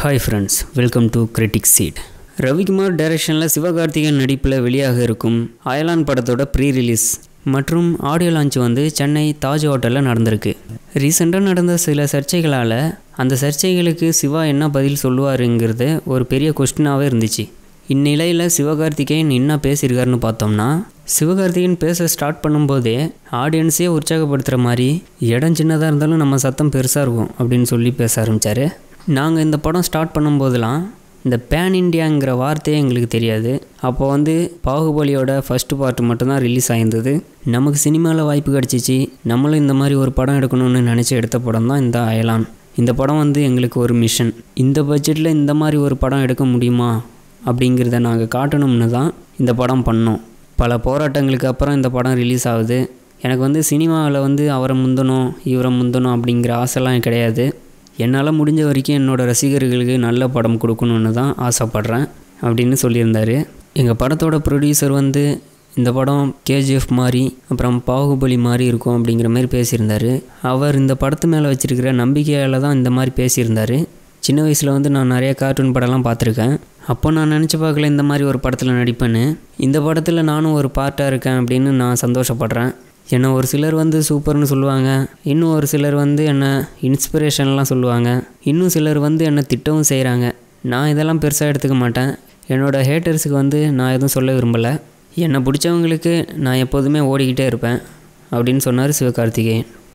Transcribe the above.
Hi friends, welcome to critic seat. Ravikumar டைரக்ஷனில் சிவகார்த்திகேயன் நடிப்பில் வெளியாக இருக்கும் அயலான் படத்தோட ப்ரீ ரிலீஸ் மற்றும் ஆடியோ லான்ச் வந்து சென்னை தாஜ் ஹோட்டலில் நடந்திருக்கு. ரீசெண்டாக நடந்த சில சர்ச்சைகளால் அந்த சர்ச்சைகளுக்கு சிவா என்ன பதில் சொல்லுவாருங்கிறது ஒரு பெரிய கொஸ்டினாகவே இருந்துச்சு. இந்நிலையில் சிவகார்த்திகேயன் என்ன பேசியிருக்காருன்னு பார்த்தோம்னா, சிவகார்த்திகேயன் பேச ஸ்டார்ட் பண்ணும்போதே ஆடியன்ஸே உற்சாகப்படுத்துகிற மாதிரி இடம் சின்னதாக இருந்தாலும் நம்ம சத்தம் பெருசாக இருக்கும் அப்படின்னு சொல்லி பேச ஆரம்பித்தார். நாங்கள் இந்த படம் ஸ்டார்ட் பண்ணும்போதெல்லாம் இந்த பேன் இண்டியாங்கிற வார்த்தையே எங்களுக்கு தெரியாது. அப்போ வந்து பாகுபலியோட ஃபஸ்ட்டு பார்ட் மட்டும்தான் ரிலீஸ் ஆகிருந்தது. நமக்கு சினிமாவில் வாய்ப்பு கிடச்சிச்சு, நம்மளும் இந்த மாதிரி ஒரு படம் எடுக்கணும்னு நினச்சி எடுத்த படம் தான் இந்த அயலான். இந்த படம் வந்து எங்களுக்கு ஒரு மிஷன். இந்த பட்ஜெட்டில் இந்த மாதிரி ஒரு படம் எடுக்க முடியுமா அப்படிங்கிறத நாங்கள் காட்டணும்னு தான் இந்த படம் பண்ணோம். பல போராட்டங்களுக்கு அப்புறம் இந்த படம் ரிலீஸ் ஆகுது. எனக்கு வந்து சினிமாவில் வந்து அவரை முந்தணும் இவரை முந்தணும் அப்படிங்கிற ஆசைலாம் கிடையாது. என்னால் முடிஞ்ச வரைக்கும் என்னோடய ரசிகர்களுக்கு நல்ல படம் கொடுக்கணுன்னு தான் ஆசைப்பட்றேன் அப்படின்னு சொல்லியிருந்தார். எங்கள் படத்தோட ப்ரொடியூசர் வந்து இந்த படம் கேஜிஎஃப் மாதிரி அப்புறம் பாகுபலி மாதிரி இருக்கும் அப்படிங்கிற மாதிரி பேசியிருந்தார். அவர் இந்த படத்து மேலே வச்சுருக்கிற நம்பிக்கையால் தான் இந்த மாதிரி பேசியிருந்தார். சின்ன வயசில் வந்து நான் நிறைய கார்ட்டூன் படம்லாம் பார்த்துருக்கேன். அப்போ நான் நினச்சி பார்க்கல இந்த மாதிரி ஒரு படத்தில் நடிப்பேன்னு. இந்த படத்தில் நானும் ஒரு பார்ட்டாக இருக்கேன் அப்படின்னு நான் சந்தோஷப்படுறேன். என்னை ஒரு சிலர் வந்து சூப்பர்னு சொல்லுவாங்க, இன்னும் ஒரு சிலர் வந்து என்னை இன்ஸ்பிரேஷன்லாம் சொல்லுவாங்க, இன்னும் சிலர் வந்து என்னை திட்டவும் செய்கிறாங்க. நான் இதெல்லாம் பெருசாக எடுத்துக்க மாட்டேன். என்னோடய ஹேட்டர்ஸுக்கு வந்து நான் எதுவும் சொல்ல விரும்பலை. என்னை பிடிச்சவங்களுக்கு நான் எப்போதுமே ஓடிக்கிட்டே இருப்பேன் அப்படின்னு சொன்னார் சிவகார்த்திகேயன்.